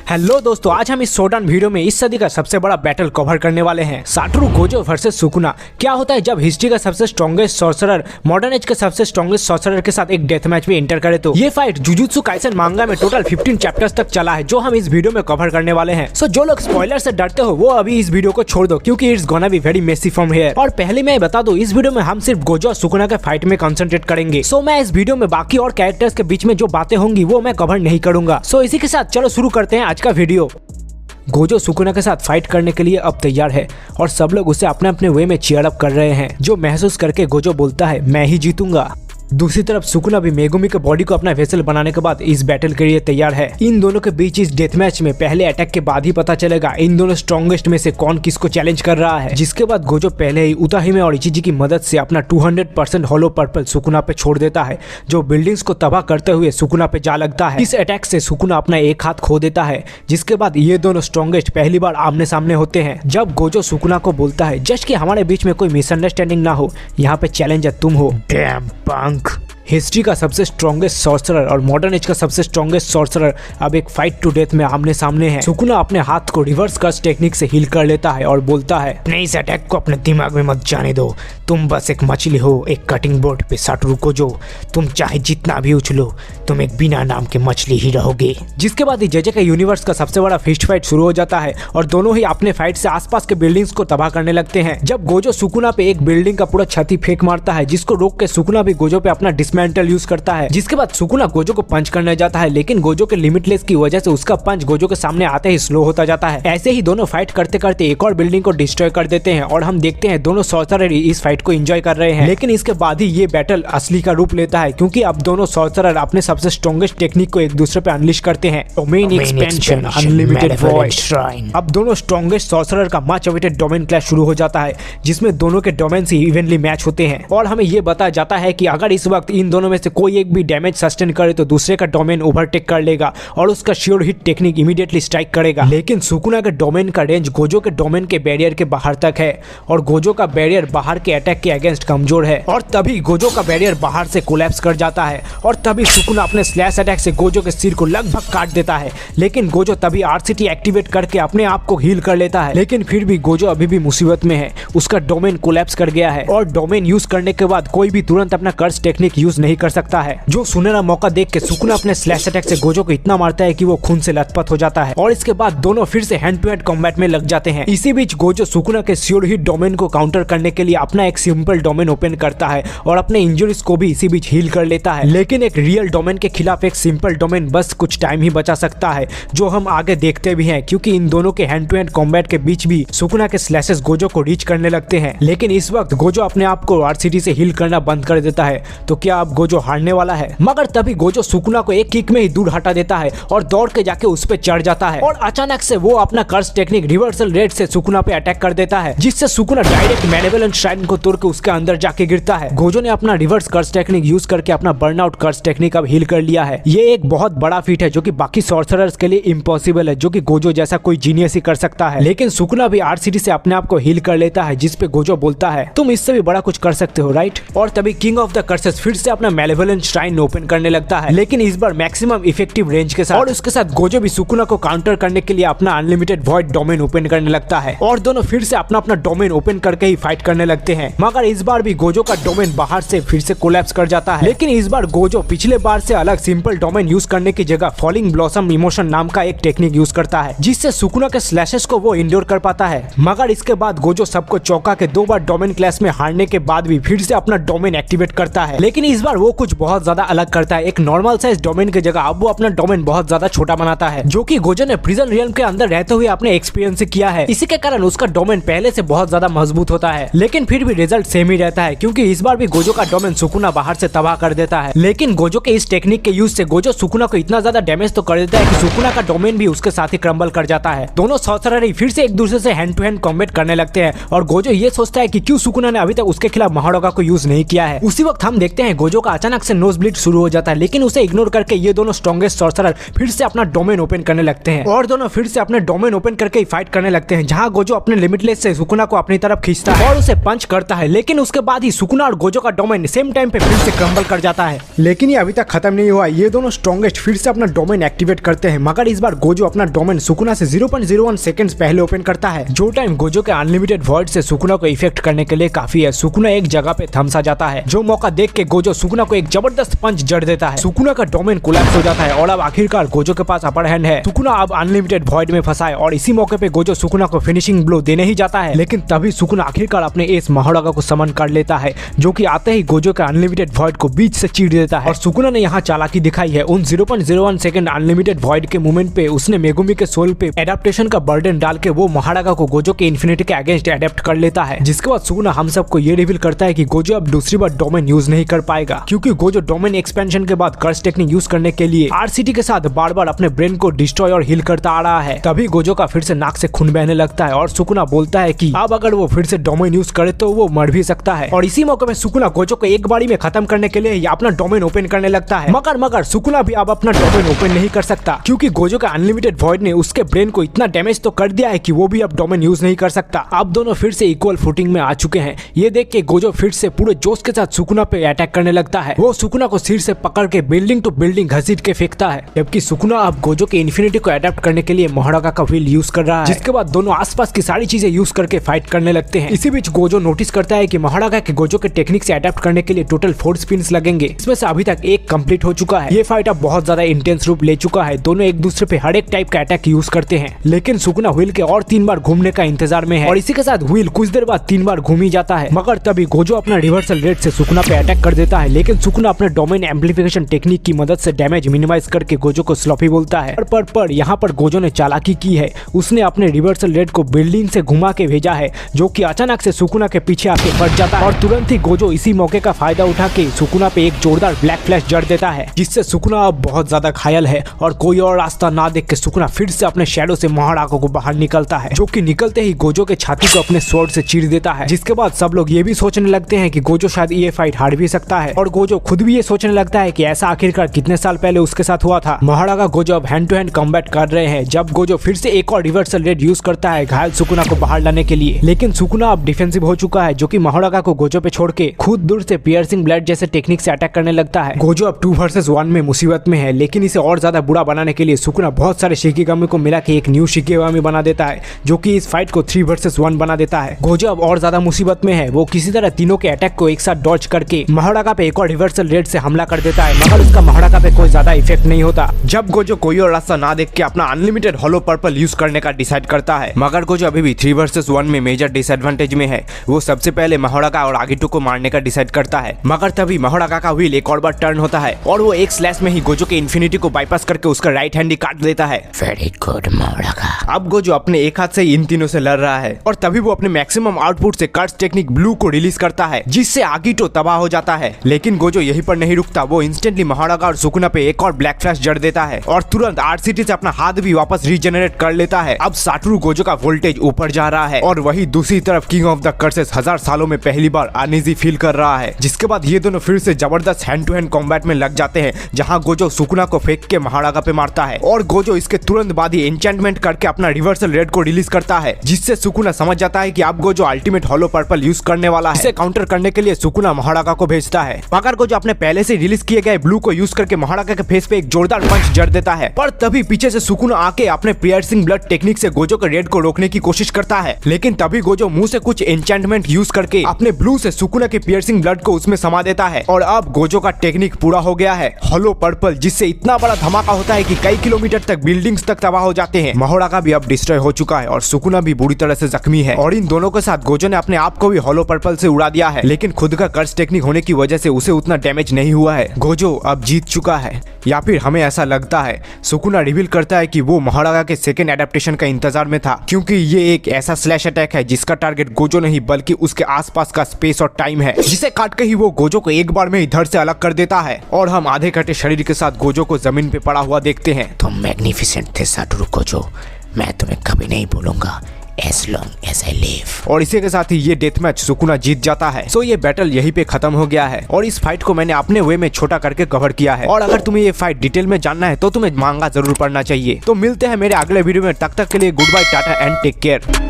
Hello दोस्तों, आज हम इस शोडाउन वीडियो में इस सदी का सबसे बड़ा बैटल कवर करने वाले हैं, साटोरू गोजो वर्सेस सुकुना। क्या होता है जब हिस्ट्री का सबसे स्ट्रॉन्गेस्ट सॉर्सरर मॉडर्न एज के सबसे स्ट्रॉन्गेस्ट सॉर्सरर के साथ एक डेथ मैच में एंटर करे। तो ये फाइट जुजुत्सु काइसेन मांगा में टोटल 15 चैप्टर्स तक चला है, जो हम इस वीडियो में कवर करने वाले हैं। सो जो लोग स्पॉइलर से डरते हो वो अभी इस वीडियो को छोड़ दो, क्योंकि it's gonna be very messy from here. और पहले मैं बता दूं, इस वीडियो में हम सिर्फ गोजो और सुकुना के फाइट में कंसंट्रेट करेंगे। सो मैं इस वीडियो में बाकी और कैरेक्टर्स के बीच में जो बातें होंगी वो मैं कवर नहीं करूंगा। सो इसी के साथ चलो शुरू करते हैं आज का वीडियो। गोजो सुकुना के साथ फाइट करने के लिए अब तैयार है और सब लोग उसे अपने अपने वे में चीयर अप कर रहे हैं, जो महसूस करके गोजो बोलता है मैं ही जीतूंगा। दूसरी तरफ सुकुना भी मेगुमी के बॉडी को अपना वेसल बनाने के बाद इस बैटल के लिए तैयार है। इन दोनों के बीच इस डेथ मैच में पहले अटैक के बाद ही पता चलेगा इन दोनों स्ट्रॉन्गेस्ट में से कौन किसको चैलेंज कर रहा है। जिसके बाद गोजो पहले ही उताहिमे और इचिजी की मदद से अपना 200% होलो पर्पल सुकुना पे छोड़ देता है, जो बिल्डिंग्स को तबाह करते हुए सुकुना पे जा लगता है। इस अटैक से सुकुना अपना एक हाथ खो देता है, जिसके बाद ये दोनों स्ट्रॉन्गेस्ट पहली बार आमने सामने होते हैं। जब गोजो सुकुना को बोलता है जस्ट कि हमारे बीच में कोई मिसअंडरस्टैंडिंग ना हो, यहाँ पे चैलेंजर तुम हो। डैम पंक। हिस्ट्री का सबसे स्ट्रॉन्गेस्ट सॉर्सरर और मॉडर्न एज का सबसे स्ट्रॉन्गेस्ट सॉर्सरर अब एक फाइट टू डेथ में आमने सामने है। सुकुना अपने हाथ को रिवर्स कर्स टेक्निक से हील कर लेता है और बोलता है अपने इस अटैक को अपने दिमाग में मत जाने दो, तुम बस एक मछली हो एक कटिंग बोर्ड पे साटोरू गोजो, तुम चाहे जितना भी उछलो तुम एक बिना नाम के मछली ही रहोगे। जिसके बाद ही जेजेके यूनिवर्स का सबसे बड़ा फिस्ट फाइट शुरू हो जाता है और दोनों ही अपने फाइट से आसपास के बिल्डिंग्स को तबाह करने लगते हैं। जब गोजो सुकुना पे एक बिल्डिंग का पूरा छती फेंक मारता है, जिसको रोक के सुकुना भी गोजो पे अपना डिसमेंटल यूज करता है। जिसके बाद सुकुना गोजो को पंच करने जाता है, लेकिन गोजो के लिमिटलेस की वजह से उसका पंच गोजो के सामने आते ही स्लो होता जाता है। ऐसे ही दोनों फाइट करते करते एक और बिल्डिंग को डिस्ट्रॉय कर देते हैं और हम देखते हैं दोनों सॉर्सरर इस फाइट को एंजॉय कर रहे हैं। लेकिन इसके बाद ही ये बैटल असली का रूप लेता है, क्योंकि अब दोनों सॉर्सरर अपने सबसे स्ट्रॉन्गेस्ट टेक्निक को एक दूसरे पे अनलिश करते हैं। Domain expansion unlimited void shrine. अब दोनों स्ट्रॉन्गेस्ट सॉर्सरर का मच अवेटेड डोमेन क्लैश शुरू हो जाता है, जिसमें दोनों के डोमेन्स ही इवनली मैच होते हैं। और हमें ये बताया जाता है कि अगर इस वक्त इन दोनों में से कोई एक भी डैमेज सस्टेन करे तो दूसरे का डोमेन ओवरटेक कर लेगा और उसका sure hit technique immediately strike करेगा। लेकिन सुकुना के डोमेन का रेंज गोजो के डोमेन के बैरियर के बाहर तक है और गोजो का बैरियर बाहर के अटैक के अगेंस्ट कमजोर है। और तभी गोजो का बैरियर बाहर से कोलैप्स कर जाता है और तभी सुकुना अपने स्लैश अटैक से गोजो के सिर को लगभग काट देता है। लेकिन गोजो तभी आरसीटी एक्टिवेट करके अपने आप को हील कर लेता है। लेकिन फिर भी गोजो अभी भी मुसीबत में है, उसका डोमेन कोलैप्स कर गया है और डोमेन यूज करने के बाद कोई भी तुरंत अपना कर्स टेक्निक यूज नहीं कर सकता है। जो सुनहरा मौका देख के सुकुना अपने स्लैश अटैक से गोजो को इतना मारता है कि वो खून से लथपथ हो जाता है और इसके बाद दोनों फिर से हैंड टू हैंड कॉम्बैट में लग जाते हैं। इसी बीच गोजो सुकुना के श्योर हिट डोमेन को काउंटर करने के लिए अपना एक सिंपल डोमेन ओपन करता है और अपने इंजरीज को भी इसी बीच हील कर लेता है। लेकिन एक रियल डोमेन के खिलाफ एक सिंपल डोमेन बस कुछ टाइम ही बचा सकता है, जो हम आगे देखते भी हैं, क्योंकि इन दोनों के हैंड टू हैंड कॉम्बैट के बीच भी सुकुना के स्लैशेस गोजो को रीच करने लगते हैं। लेकिन इस वक्त गोजो अपने आप को आरसीटी से हील करना बंद कर देता है। तो क्या अब गोजो हारने वाला है? मगर तभी गोजो सुकुना को एक किक में ही दूर हटा देता है और दौड़ के जाके उस पे चढ़ जाता है और अचानक से वो अपना कर्स टेक्निक रिवर्सल रेड से सुकुना पे अटैक कर देता है, जिससे सुकुना डायरेक्ट मैलेवोलेंट श्राइन को तोड़ के उसके अंदर जाके गिरता है। गोजो ने अपना रिवर्स कर्स टेक्निक यूज करके अपना बर्नआउट कर्स टेक्निक अब हील कर लिया है। ये एक बहुत बड़ा फीट है जो कि बाकी सॉर्सरर्स के लिए इम्पॉसिबल है, जो कि गोजो जैसा कोई जीनियस ही कर सकता है। लेकिन सुकुना भी आरसीटी से अपने आप को हील कर लेता है, जिस पे गोजो बोलता है तुम इससे भी बड़ा कुछ कर सकते हो, राइट? और तभी किंग ऑफ द कर्सेस फिर से अपना मैलेवोलेंट श्राइन ओपन करने लगता है, लेकिन इस बार मैक्सिमम इफेक्टिव रेंज के साथ। और उसके साथ गोजो भी सुकुना को काउंटर करने के लिए अपना अनलिमिटेड वॉइड डोमेन ओपन करने लगता है और दोनों फिर से अपना अपना डोमेन ओपन करके ही फाइट करने लगते हैं। मगर इस बार भी गोजो का डोमेन बाहर से फिर से कोलैप्स कर जाता है। लेकिन इस बार गोजो पिछले बार से अलग सिंपल डोमेन यूज करने की जगह फॉलिंग ब्लॉसम इमोशन नाम का एक टेक्निक यूज करता है, जिससे सुकुना के स्लैशेस को वो इंड्योर कर पाता है। मगर इसके बाद गोजो सबको चौंका के 2 बार डोमेन क्लैश में हारने के बाद भी फिर से अपना डोमेन एक्टिवेट करता है। लेकिन इस बार वो कुछ बहुत ज्यादा अलग करता है। एक नॉर्मल साइज डोमेन की जगह अब वो अपना डोमेन बहुत ज्यादा छोटा बनाता है, जो कि गोजो ने प्रिजन रियल्म के अंदर रहते हुए अपने एक्सपीरियंस से किया है। इसी के कारण उसका डोमेन पहले से बहुत ज्यादा मजबूत होता है। लेकिन फिर भी रिजल्ट सेम ही रहता है, क्योंकि इस बार भी गोजो का डोमेन सुकुना बाहर से तबाह कर देता है। लेकिन गोजो के इस टेक्निक के यूज से गोजो सुकुना को इतना ज्यादा डैमेज तो कर देता है कि सुकुना का डोमेन भी उसके साथ ही क्रम्बल कर जाता है। दोनों सॉर्सरर फिर से एक दूसरे से हैंड टू हैंड कॉम्बैट करने लगते हैं और गोजो ये सोचता है कि क्यों सुकुना ने अभी तक उसके खिलाफ महारोगा को यूज नहीं किया है। उसी वक्त हम देखते हैं गोजो का अचानक से नोज ब्लीड शुरू हो जाता है, लेकिन उसे इग्नोर करके ये दोनों स्ट्रॉन्गेस्ट सॉर्सरर फिर से अपना डोमेन ओपन करने लगते हैं और दोनों फिर से अपने डोमेन ओपन करके फाइट करने लगते हैं, जहां गोजो अपने लिमिटलेस से सुकुना को अपनी तरफ खींचता है और उसे पंच करता है। लेकिन उसके बाद ही सुकुना और गोजो का डोमेन सेम टाइम पे फिर से क्रम्बल कर जाता है। लेकिन ये अभी तक खत्म नहीं हुआ, ये दोनों स्ट्रॉन्गेस्ट फिर से अपना डोमेन एक्टिवेट करते हैं, मगर इस बार गोजो अपना डोमेन सुकुना से 0.01 सेकंड्स पहले ओपन करता है, जो टाइम गोजो के अनलिमिटेड वॉइड से सुकुना को इफेक्ट करने के लिए काफी है। सुकुना एक जगह पे थमसा जाता है, जो मौका देख के गोजो सुकुना को एक जबरदस्त पंच जड़ देता है। सुकुना का डोमेन कोलैप्स हो जाता है और अब आखिरकार गोजो के पास अपर हैंड है। सुकुना अब अनलिमिटेड वॉइड में फंसा है और इसी मौके पे गोजो सुकुना को फिनिशिंग ब्लो देने ही जाता है, लेकिन तभी सुकुना आखिरकार अपने एस महारागा को समन कर लेता है, जो कि आते ही गोजो के अनलिमिटेड वॉइड को बीच से चीर देता है। और सुकुना ने यहाँ चालाकी दिखाई है, उन 0.01 सेकंड अनलिमिटेड वॉइड के मूवमेंट पे उसने मेगुमी के सोल पे एडेप्टेशन का बर्डन डाल के वो महारागा को गोजो के इन्फिनिटी के अगेंस्ट एडेप्ट कर लेता है। जिसके बाद सुकुना हम सबको ये रिवील करता है कि गोजो अब दूसरी बार डोमेन यूज नहीं कर पाएगा, क्योंकि गोजो डोमेन एक्सपेंशन के बाद कर्स टेक्निक यूज करने के लिए आरसीटी के साथ बार बार अपने ब्रेन को डिस्ट्रॉय और हील करता आ रहा है। तभी गोजो का फिर से नाक से खून बहने लगता है और सुकुना बोलता है कि अब अगर वो फिर से डोमेन यूज करे तो वो मर भी सकता है। और इसी मौके में सुकुना गोजो को एक बारी में खत्म करने के लिए अपना डोमेन ओपन करने लगता है, मगर सुकुना भी अब अपना डोमेन ओपन नहीं कर सकता, क्योंकि गोजो का अनलिमिटेड वॉइड ने उसके ब्रेन को इतना डैमेज तो कर दिया है कि वो भी अब डोमेन यूज नहीं कर सकता। अब दोनों फिर से इक्वल फुटिंग में आ चुके हैं। ये देख के गोजो फिर से पूरे जोश के साथ सुकुना पे अटैक करने लगता है। वो सुकुना को सिर से पकड़ के बिल्डिंग टू बिल्डिंग घसीट के फेंकता है, जबकि सुकुना अब गोजो के इन्फिनिटी को अडेप्ट करने के लिए महारागा का व्हील यूज कर रहा है। जिसके बाद दोनों आसपास की सारी चीजें यूज करके फाइट करने लगते हैं। इसी बीच गोजो नोटिस करता है कि महारागा के गोजो के टेक्निक से अडेप्ट करने के लिए टोटल 4 स्पिन्स लगेंगे। इसमें से अभी तक एक कंप्लीट हो चुका है। ये फाइट अब बहुत ज्यादा इंटेंस रूप ले चुका है। दोनों एक दूसरे पे हर एक टाइप का अटैक यूज करते हैं, लेकिन सुकुना व्हील के और 3 बार घूमने का इंतजार में है और इसी के साथ व्हील कुछ देर बाद 3 बार घूम ही जाता है। मगर तभी गोजो अपना रिवर्सल रेट से सुकुना पे अटैक कर देता है, लेकिन सुकुना अपने डोमेन एम्पलीफिकेशन टेक्निक की मदद से डैमेज मिनिमाइज करके गोजो को स्लॉपी बोलता है। पर यहाँ पर गोजो ने चालाकी की है, उसने अपने रिवर्सल रेट को बिल्डिंग से घुमा के भेजा है, जो कि अचानक से सुकुना के पीछे आके फट जाता है और तुरंत ही गोजो इसी मौके का फायदा उठा के सुकुना पे एक जोरदार ब्लैक फ्लैश जड़ देता है, जिससे सुकुना अब बहुत ज्यादा घायल है और कोई और रास्ता ना देख के सुकुना फिर से अपने शैडो से महारागा को बाहर निकलता है, जो कि निकलते ही गोजो के छाती को अपने स्वॉर्ड से चीर देता है। जिसके बाद सब लोग ये भी सोचने लगते हैं कि गोजो शायद ये फाइट हार भी सकता है और गोजो खुद भी ये सोचने लगता है कि ऐसा आखिरकार कितने साल पहले उसके साथ हुआ था। महारागा गोजो अब हैंड टू हैंड कॉम्बैट कर रहे हैं, जब गोजो फिर से एक और रिवर्सल रेड यूज करता है घायल सुकुना को बाहर लाने के लिए, लेकिन सुकुना अब डिफेंसिव हो चुका है, जो कि महारागा को गोजो पे छोड़ के खुद दूर से पियर्सिंग ब्लड जैसे टेक्निक से अटैक करने लगता है। गोजो अब 2 वर्सेस 1 में मुसीबत में है, लेकिन इसे और ज्यादा बुरा बनाने के लिए सुकुना बहुत सारे शिकिगामी को मिला के एक न्यू शिकिगामी बना देता है, जो कि इस फाइट को 3 वर्सेस 1 बना देता है। गोजो अब और ज्यादा मुसीबत में है, वो किसी तरह तीनों के अटैक को एक साथ डॉज करके महारागा पे एक और रिवर्सल रेड से हमला कर देता है, मगर उसका महारागा पे कोई ज्यादा इफेक्ट नहीं होता। जब गोजो कोई और रास्ता ना देख के अपना अनलिमिटेड हॉलो पर्पल यूज करने का डिसाइड करता है, मगर गोजो अभी भी 3 वर्सेस 1 में मेजर डिसएडवांटेज में है। वो सबसे पहले महारागा और आगिटो को मारने का डिसाइड करता है, मगर तभी महारागा का व्हील एक और बार टर्न होता है और वो एक स्लैश में ही गोजो के इन्फिनिटी को बाईपास करके उसका राइट हैंड ही काट देता है। Very good Mahoraga. अब गोजो अपने एक हाथ से इन तीनों से लड़ रहा है और तभी वो अपने मैक्सिमम आउटपुट से कर्स टेक्निक ब्लू को रिलीज करता है, जिससे आगिटो तबाह हो जाता है। लेकिन गोजो यहीं पर नहीं रुकता, वो इंस्टेंटली महारागा और सुकुना पे एक और ब्लैक फ्लैश जड़ देता है और तुरंत आरसीटी से अपना हाथ भी वापस रीजनरेट कर लेता है। अब साटोरू गोजो का वोल्टेज ऊपर जा रहा है और वही दूसरी तरफ किंग ऑफ द कर्सेस 1000 सालों में पहली बार अनईजी फील कर रहा है। जिसके बाद ये दोनों फिर से जबरदस्त हैंड टू हैंड कॉम्बैट में लग जाते हैं, जहां गोजो सुकुना को फेंक के महारागा पे मारता है और गोजो इसके तुरंत बाद ही एन्चेंटमेंट करके अपना रिवर्सल रेड को रिलीज करता है, जिससे सुकुना समझ जाता है कि अब Gojo ultimate hollow purple use करने वाला है। इसे काउंटर करने के लिए सुकुना महारागा को भेजता है, मगर गोजो अपने पहले से रिलीज किए गए ब्लू को यूज करके महारागा के फेस पे एक जोरदार पंच जड़ देता है। पर तभी पीछे से सुकुना आके अपने पियर्सिंग ब्लड टेक्निक से गोजो के रेड को रोकने की कोशिश करता है, लेकिन तभी गोजो मुंह से कुछ एन्चेंटमेंट यूज करके अपने ब्लू से सुकुना के पियर्सिंग ब्लड को उसमें समा देता है और अब गोजो का टेक्निक पूरा हो गया है हॉलो पर्पल, जिससे इतना बड़ा धमाका होता है कि कई किलोमीटर तक बिल्डिंग्स तक तबाह हो जाते हैं। महारागा भी अब डिस्ट्रॉय हो चुका है और सुकुना भी बुरी तरह से जख्मी है और इन दोनों के साथ गोजो ने अपने आप को भी हॉलो पर्पल से उड़ा दिया है, लेकिन खुद का कर्स टेक्निक होने की वजह से उसे उतना डैमेज नहीं हुआ है। गोजो अब जीत चुका है, या फिर हमें ऐसा लगता है। सुकुना रिवील करता है कि वो महारागा के सेकेंड एडेप्टेशन का इंतजार में था, क्योंकि ये एक ऐसा स्लैश अटैक है जिसका टारगेट गोजो नहीं बल्कि उसके आसपास का स्पेस और टाइम है, जिसे काट के ही वो गोजो को एक बार में इधर से अलग कर देता है और हम आधे कटे शरीर के साथ गोजो को जमीन पे पड़ा हुआ देखते हैं। तुम मैग्निफिसेंट थे साटोरू गोजो, मैं तुम्हें कभी नहीं भूलूंगा। as long as I live। और इसी के साथ ही ये डेथ मैच सुकुना जीत जाता है। सो ये बैटल यहीं पे खत्म हो गया है और इस फाइट को मैंने अपने वे में छोटा करके कवर किया है। और अगर तुम्हें ये फाइट डिटेल में जानना है तो तुम्हें मांगा जरूर पढ़ना चाहिए। तो मिलते हैं मेरे अगले वीडियो में, तब तक के लिए goodbye, tata and take care.